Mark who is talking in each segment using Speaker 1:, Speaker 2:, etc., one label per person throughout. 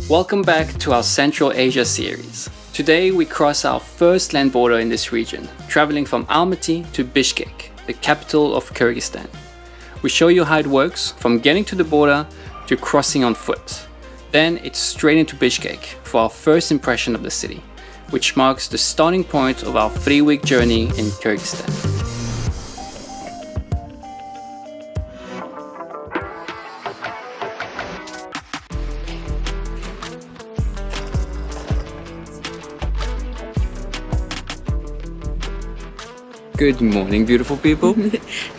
Speaker 1: Welcome back to our Central Asia series. Today we cross our first land border in this region, traveling from Almaty to Bishkek, the capital of Kyrgyzstan. We show you how it works from getting to the border to crossing on foot. Then it's straight into Bishkek for our first impression of the city, which marks the starting point of our 3-week journey in Kyrgyzstan. Good morning, beautiful people.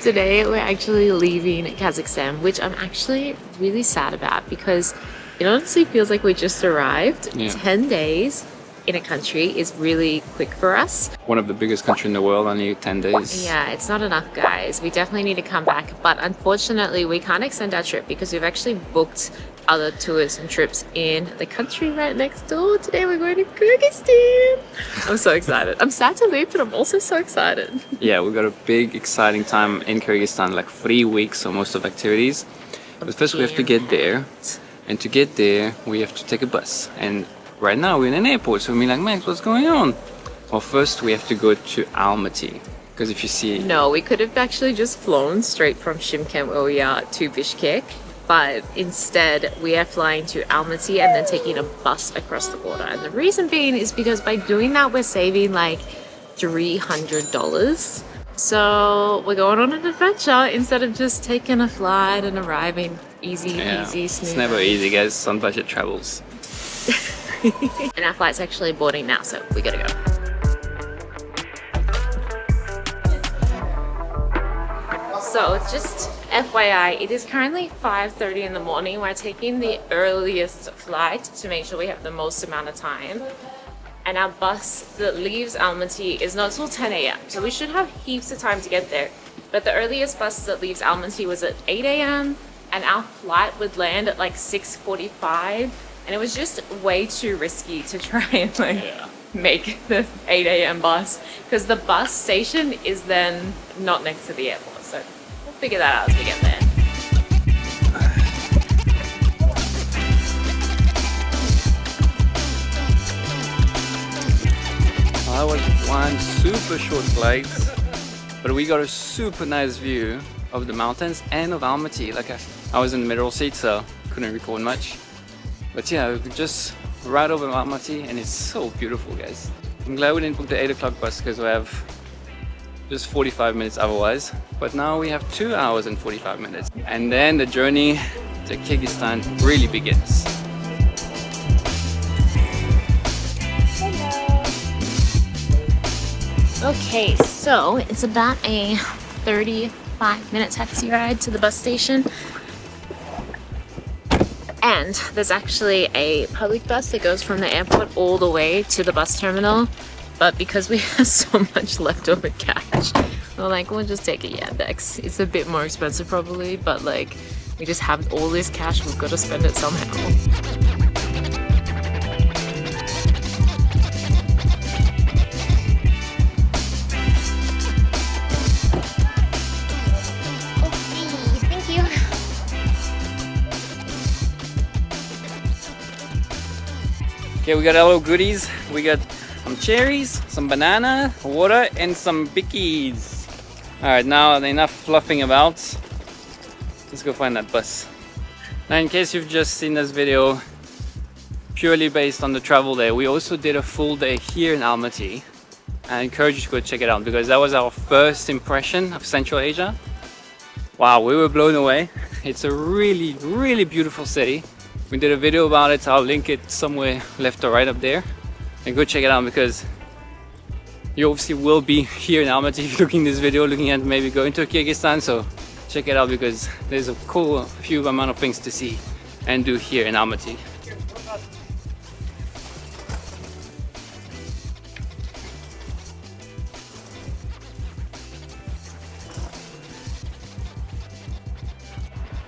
Speaker 2: Today we're actually leaving Kazakhstan, which I'm actually really sad about because it honestly feels like we just arrived. 10 days in a country is really quick for us.
Speaker 1: One of the biggest countries in the world, only 10 days.
Speaker 2: Yeah, it's not enough, guys. We definitely need to come back. But unfortunately, we can't extend our trip because we've actually booked other tours and trips in the country right next door. Today we're going to Kyrgyzstan. I'm so excited. I'm sad to leave, but I'm also so excited.
Speaker 1: Yeah, we've got a big, exciting time in Kyrgyzstan, like 3 weeks or most of activities. But first we have to get there. And to get there, we have to take a bus. And right now we're in an airport, so we're like, Max, what's going on? Well, first we have to go to Almaty. Because if you see...
Speaker 2: No, we could have actually just flown straight from Shymkent, where we are, to Bishkek. But instead, we are flying to Almaty and then taking a bus across the border. And the reason being is because by doing that, we're saving like $300. So we're going on an adventure instead of just taking a flight and arriving easy, smooth.
Speaker 1: It's never easy, guys, on budget travels.
Speaker 2: And our flight's actually boarding now, so we gotta go. So just FYI, it is currently 5:30 in the morning. We're taking the earliest flight to make sure we have the most amount of time. And our bus that leaves Almaty is not till 10 a.m. So we should have heaps of time to get there. But the earliest bus that leaves Almaty was at 8 a.m. and our flight would land at like 6:45. And it was just way too risky to try and make the 8 a.m. bus because the bus station is then not next to the airport. So we'll figure that out as we get there.
Speaker 1: That was one super short flight, but we got a super nice view of the mountains and of Almaty. Like I was in the middle seat, so couldn't record much. But yeah, we could just ride over Almaty and it's so beautiful, guys. I'm glad we didn't book the 8 o'clock bus because we have just 45 minutes otherwise. But now we have 2 hours and 45 minutes. And then the journey to Kyrgyzstan really begins.
Speaker 2: Okay, so it's about a 35-minute taxi ride to the bus station. And there's actually a public bus that goes from the airport all the way to the bus terminal. But because we have so much leftover cash, we're like, we'll just take a Yandex. It's a bit more expensive probably, but like, we just have all this cash, we've got to spend it somehow.
Speaker 1: Okay, we got our little goodies. We got some cherries, some banana, water, and some bickies. Alright, now enough fluffing about. Let's go find that bus. Now, in case you've just seen this video purely based on the travel day, we also did a full day here in Almaty. I encourage you to go check it out because that was our first impression of Central Asia. Wow, we were blown away. It's a really, really beautiful city. We did a video about it, so I'll link it somewhere left or right up there. And go check it out because you obviously will be here in Almaty if you're looking at this video, looking at maybe going to Kyrgyzstan. So check it out because there's a cool few amount of things to see and do here in Almaty.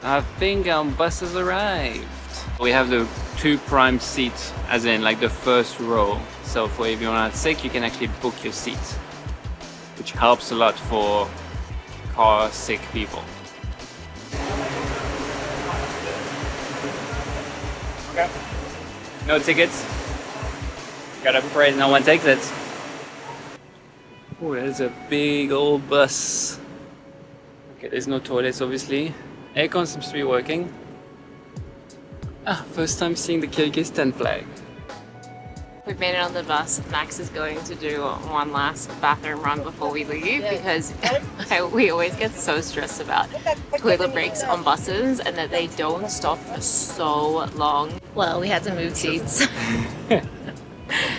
Speaker 1: I think our bus has arrived. We have the 2 prime seats, as in like the first row. So for if you're not sick, you can actually book your seat, which helps a lot for car sick people.
Speaker 3: Okay.
Speaker 1: No tickets. Gotta pray no one takes it. Oh, there's a big old bus. Okay, there's no toilets obviously. Aircon seems to be working. Ah, first time seeing the Kyrgyzstan flag.
Speaker 2: We've made it on the bus. Max is going to do one last bathroom run before we leave because we always get so stressed about toilet breaks on buses and that they don't stop for so long. Well, we had to move seats.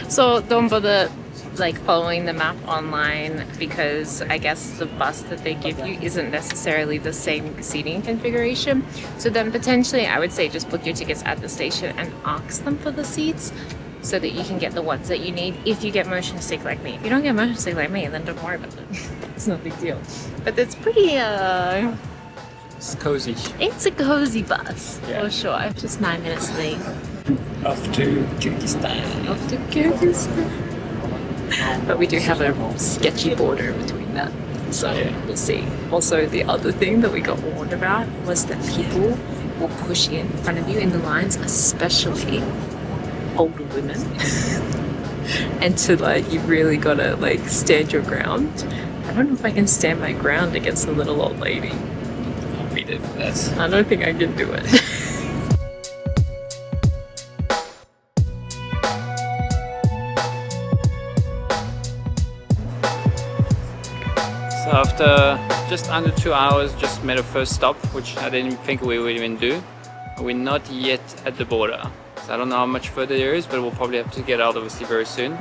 Speaker 2: So don't bother like following the map online because I guess the bus that they give you isn't necessarily the same seating configuration. So then potentially I would say just book your tickets at the station and ask them for the seats so that you can get the ones that you need if you get motion sick like me. If you don't get motion sick like me, then don't worry about it. It's no big deal. But it's pretty
Speaker 1: It's cozy.
Speaker 2: it's a cozy bus
Speaker 1: Yeah.
Speaker 2: for sure. Just 9 minutes late.
Speaker 1: Off to Kyrgyzstan.
Speaker 2: Off to Kyrgyzstan. But we do have a sketchy border between that. So we'll see. Also, the other thing that we got warned about was that people will push in front of you in the lines, especially older women. And to like, you really gotta like stand your ground. I don't know if I can stand my ground against a little old lady.
Speaker 1: I'll be there for that.
Speaker 2: I don't think I can do it.
Speaker 1: So after just under 2 hours, just made a first stop, which I didn't think we would even do. We're not yet at the border. So I don't know how much further there is, but we'll probably have to get out obviously very soon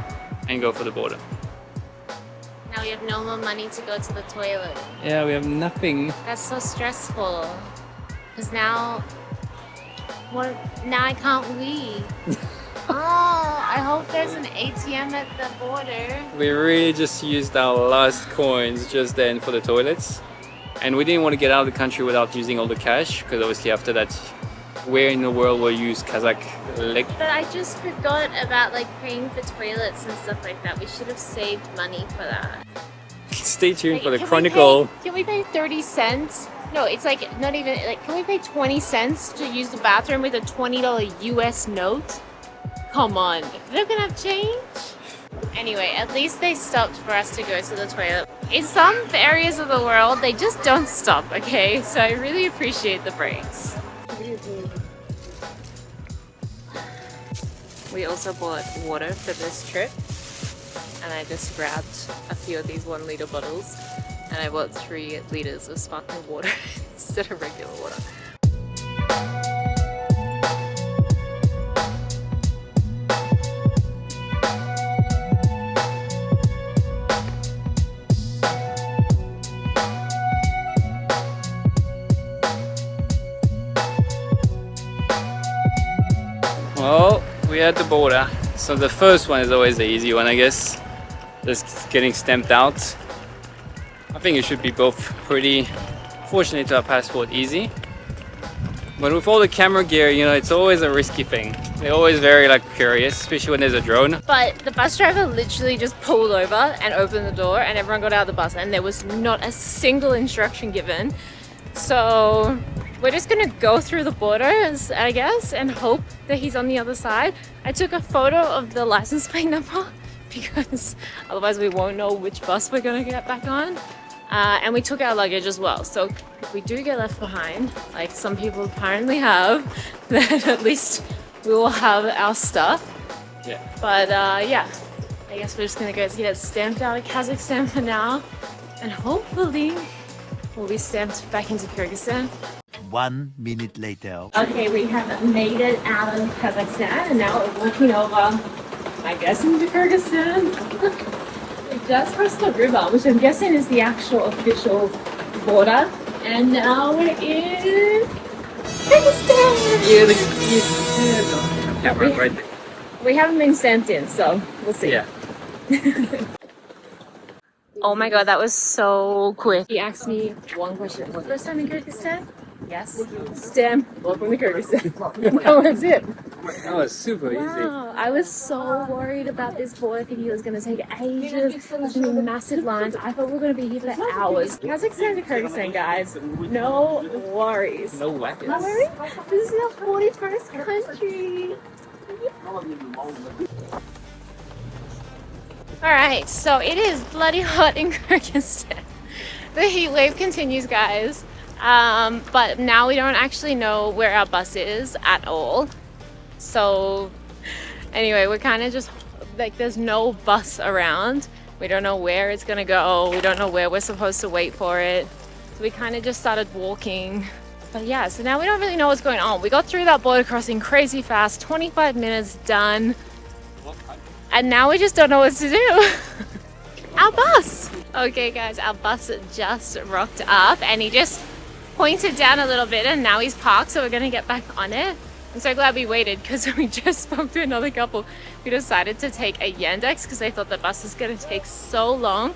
Speaker 1: and go for the border.
Speaker 2: Now we have no more money to go to the toilet.
Speaker 1: Yeah, we have nothing.
Speaker 2: That's so stressful. Because now I can't leave. Oh, I hope there's an ATM at the border.
Speaker 1: We really just used our last coins just then for the toilets. And we didn't want to get out of the country without using all the cash, because obviously after that, where in the world will use Kazakh lek?
Speaker 2: But I just forgot about like paying for toilets and stuff like that. We should have saved money for that.
Speaker 1: Stay tuned for the
Speaker 2: Can
Speaker 1: Chronicle.
Speaker 2: Can we pay 30 cents? No, it's like not even like, can we pay 20 cents to use the bathroom with a $20 US note? Come on, they're gonna have change. Anyway, at least they stopped for us to go to the toilet. In some areas of the world, they just don't stop, okay? So I really appreciate the breaks. We also bought water for this trip. And I just grabbed a few of these 1 liter bottles. And I bought 3 liters of sparkling water instead of regular water.
Speaker 1: Well, we're at the border. So the first one is always the easy one, I guess. Just getting stamped out. I think it should be both pretty fortunate to have passport easy. But with all the camera gear, you know, it's always a risky thing. They're always very like curious, especially when there's a drone.
Speaker 2: But the bus driver literally just pulled over and opened the door and everyone got out of the bus and there was not a single instruction given. So we're just gonna go through the borders, I guess, and hope that he's on the other side. I took a photo of the license plate number because otherwise we won't know which bus we're gonna get back on. And we took our luggage as well. So if we do get left behind, like some people apparently have, then at least we will have our stuff.
Speaker 1: Yeah.
Speaker 2: But yeah, I guess we're just gonna go get stamped out of Kazakhstan for now. And hopefully we'll be stamped back into Kyrgyzstan.
Speaker 3: 1 minute later.
Speaker 2: Okay, we have made it out of Kazakhstan and now we're walking over, I guess, into Kyrgyzstan. We just crossed the river, which I'm guessing is the actual official border. And now we're in Kyrgyzstan!
Speaker 1: Yeah, right there.
Speaker 2: We haven't been stamped in, so we'll see.
Speaker 1: Yeah.
Speaker 2: Oh my god, that was so quick. He asked me one question. First time in Kyrgyzstan? Yes. Stamp. Welcome to Kyrgyzstan. That was it.
Speaker 1: That was super easy.
Speaker 2: Wow, I was so worried about this border thing. He was going to take ages. There's going to be massive lines. I thought we were going to be here for hours. Kazakhstan to Kyrgyzstan, guys. No worries.
Speaker 1: No wackets.
Speaker 2: No worries. This is our 41st country. Alright, so it is bloody hot in Kyrgyzstan. The heat wave continues, guys. But now we don't actually know where our bus is at all. So anyway, we're kind of just like, there's no bus around. We don't know where it's gonna go. We don't know where we're supposed to wait for it. So we kind of just started walking. But yeah, so now we don't really know what's going on. We got through that border crossing crazy fast, 25 minutes done. And now we just don't know what to do. Our bus. Okay guys, our bus just rocked up and he just pointed down a little bit and now he's parked, so we're gonna get back on it. I'm so glad we waited because we just spoke to another couple who decided to take a Yandex because they thought the bus was gonna take so long.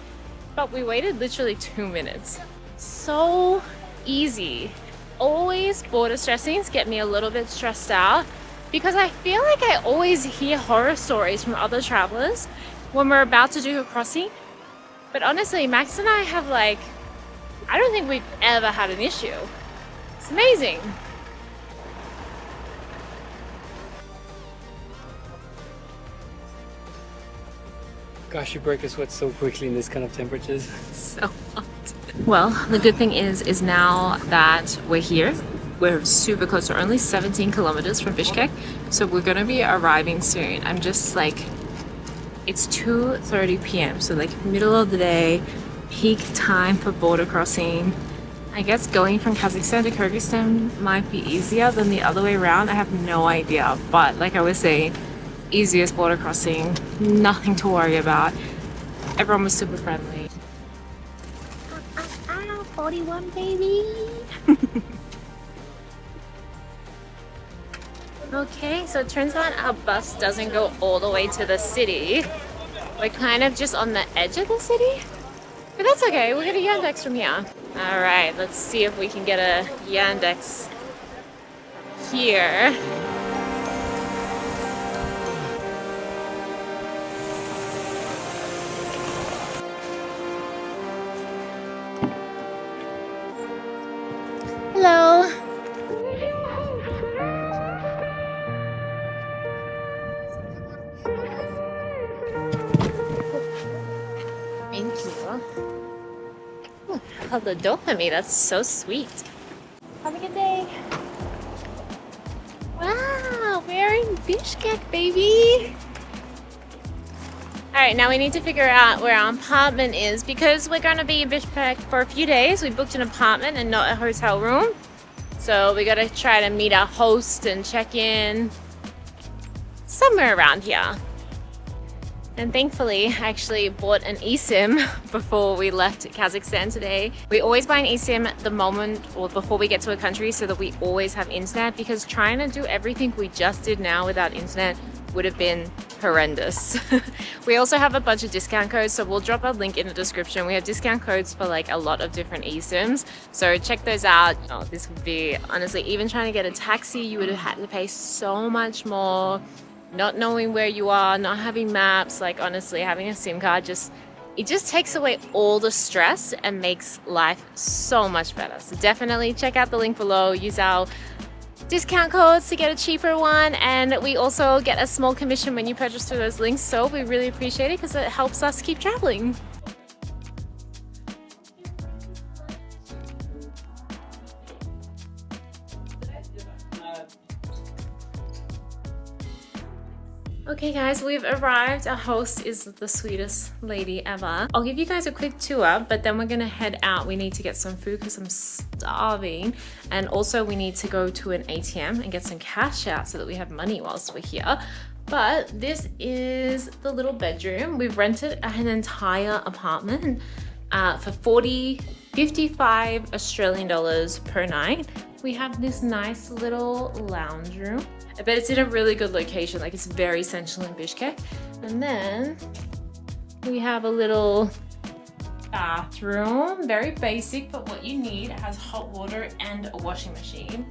Speaker 2: But we waited literally 2 minutes. So easy. Always border stressings get me a little bit stressed out because I feel like I always hear horror stories from other travelers when we're about to do a crossing. But honestly, Max and I have like, I don't think we've ever had an issue. It's amazing.
Speaker 1: Gosh, you break a sweat so quickly in this kind of temperatures.
Speaker 2: So hot. Well, the good thing is now that we're here, we're super close. We're only 17 kilometers from Bishkek, so we're gonna be arriving soon. I'm just like, it's 2:30 p.m. so like middle of the day, peak time for border crossing. I guess going from Kazakhstan to Kyrgyzstan might be easier than the other way around. I have no idea, but like I was saying, easiest border crossing, nothing to worry about. Everyone was super friendly. 41 baby. Okay, so it turns out our bus doesn't go all the way to the city. We're kind of just on the edge of the city, but that's okay. We'll get a Yandex from here. All right, let's see if we can get a Yandex here. Hello. Thank you. Oh, held the door for me. That's so sweet. Have a good day. Wow, we're in Bishkek, baby. All right, now we need to figure out where our apartment is because we're going to be in Bishkek for a few days. We booked an apartment and not a hotel room. So we got to try to meet our host and check in somewhere around here. And thankfully, I actually bought an eSIM before we left Kazakhstan today. We always buy an eSIM the moment or before we get to a country so that we always have internet, because trying to do everything we just did now without internet would have been horrendous. We also have a bunch of discount codes, so we'll drop a link in the description. We have discount codes for like a lot of different eSIMs, so check those out. Oh, this would be, honestly, even trying to get a taxi, you would have had to pay so much more. Not knowing where you are, not having maps, like honestly, having a SIM card it just takes away all the stress and makes life so much better. So definitely check out the link below, use our discount codes to get a cheaper one, and we also get a small commission when you purchase through those links, so we really appreciate it because it helps us keep traveling. Okay guys, we've arrived. Our host is the sweetest lady ever. I'll give you guys a quick tour, but then we're gonna head out. We need to get some food because I'm starving. And also we need to go to an ATM and get some cash out so that we have money whilst we're here. But this is the little bedroom. We've rented an entire apartment for 55 Australian dollars per night. We have this nice little lounge room. But it's in a really good location, like it's very central in Bishkek. And then we have a little bathroom, very basic, but what you need. It has hot water and a washing machine.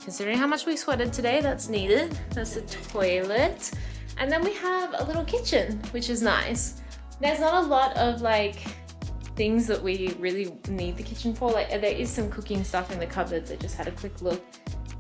Speaker 2: Considering how much we sweated today, that's needed. That's a toilet. And then we have a little kitchen, which is nice. There's not a lot of like things that we really need the kitchen for. Like there is some cooking stuff in the cupboards. I just had a quick look.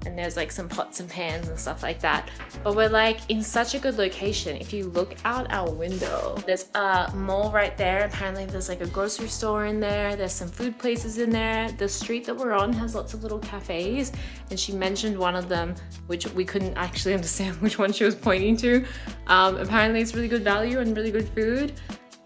Speaker 2: and there's like some pots and pans and stuff like that. But we're like in such a good location. If you look out our window, there's a mall right there. Apparently there's like a grocery store in there. There's some food places in there. The street that we're on has lots of little cafes, and she mentioned one of them, which we couldn't actually understand which one she was pointing to. Apparently it's really good value and really good food.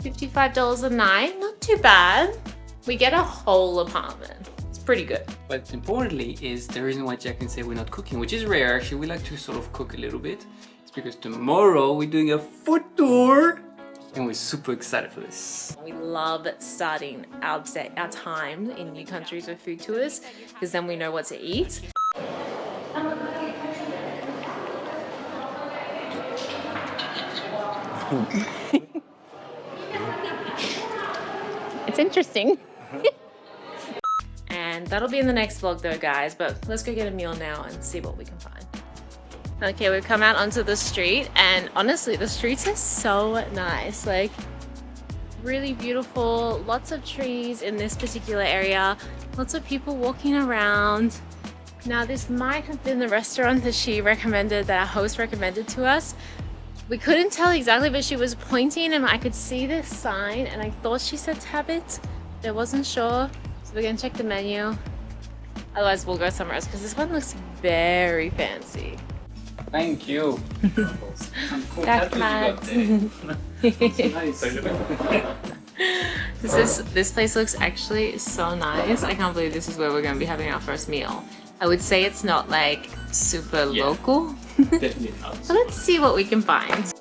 Speaker 2: $55 a night, not too bad. We get a whole apartment. Pretty good.
Speaker 1: But importantly is the reason why Jack can say we're not cooking, which is rare. Actually, we like to sort of cook a little bit. It's because tomorrow we're doing a food tour and we're super excited for this.
Speaker 2: We love starting our time in new countries with food tours because then we know what to eat. It's interesting. And that'll be in the next vlog though, guys, but let's go get a meal now and see what we can find. Okay, we've come out onto the street, and honestly the streets are so nice, like really beautiful, lots of trees in this particular area, lots of people walking around. Now this might have been the restaurant that she recommended, that our host recommended to us. We couldn't tell exactly, but she was pointing and I could see this sign and I thought she said Tabit, but I wasn't sure. We're gonna check the menu. Otherwise we'll go somewhere else because this one looks very fancy.
Speaker 1: Thank you.
Speaker 2: That's nice. This place looks actually so nice. I can't believe this is where we're gonna be having our first meal. I would say it's not like super local.
Speaker 1: Definitely not.
Speaker 2: So let's see what we can find.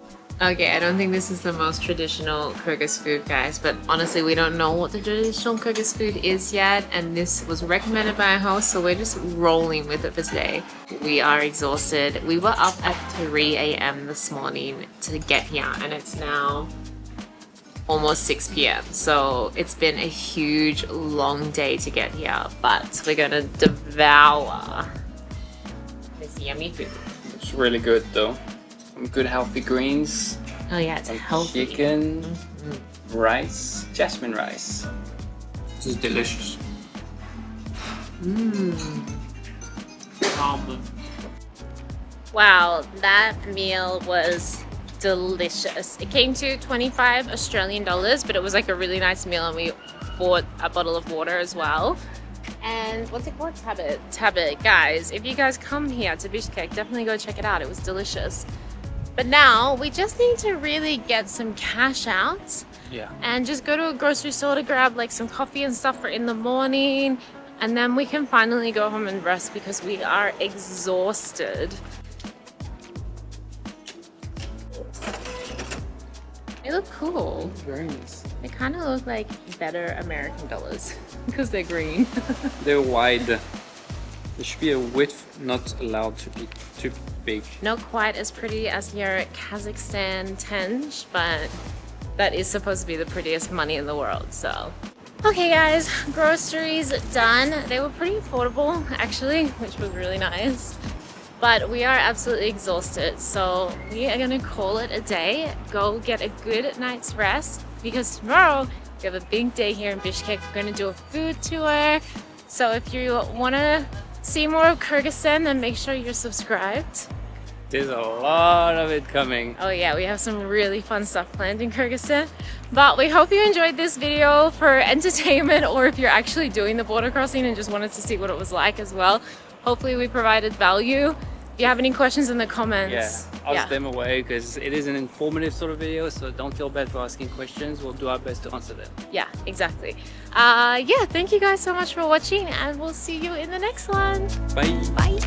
Speaker 2: Okay, I don't think this is the most traditional Kyrgyz food, guys, but honestly, we don't know what the traditional Kyrgyz food is yet, and this was recommended by our host, so we're just rolling with it for today. We are exhausted. We were up at 3 a.m. this morning to get here, and it's now almost 6 p.m. So it's been a huge, long day to get here, but we're gonna devour this yummy food.
Speaker 1: It's really good though. Some good healthy greens.
Speaker 2: Oh yeah, it's healthy.
Speaker 1: Chicken, rice, jasmine rice. This is delicious.
Speaker 2: Wow, that meal was delicious. It came to 25 Australian dollars, but it was like a really nice meal, and we bought a bottle of water as well. And what's it called? Tabit. Tabit. Guys, if you guys come here to Bishkek, definitely go check it out. It was delicious. But now we just need to really get some cash out.
Speaker 1: Yeah.
Speaker 2: And just go to a grocery store to grab like some coffee and stuff for in the morning. And then we can finally go home and rest because we are exhausted. They look cool.
Speaker 1: Very nice.
Speaker 2: They kind of look like better American dollars because they're green.
Speaker 1: They're wide. There should be a width not allowed to be too big.
Speaker 2: Not quite as pretty as your Kazakhstan tenge, but that is supposed to be the prettiest money in the world, so. Okay guys, groceries done. They were pretty affordable actually, which was really nice. But we are absolutely exhausted, so we are gonna call it a day, go get a good night's rest, because tomorrow we have a big day here in Bishkek. We're gonna do a food tour. So if you wanna see more of Kyrgyzstan, then make sure you're subscribed.
Speaker 1: There's a lot of it coming.
Speaker 2: Oh yeah, we have some really fun stuff planned in Kyrgyzstan. But we hope you enjoyed this video for entertainment, or if you're actually doing the border crossing and just wanted to see what it was like as well. Hopefully we provided value. If you have any questions in the comments,
Speaker 1: ask them away, because it is an informative sort of video, so don't feel bad for asking questions. We'll do our best to answer them.
Speaker 2: Yeah, exactly. Yeah, thank you guys so much for watching, and we'll see you in the next one.
Speaker 1: Bye.
Speaker 2: Bye.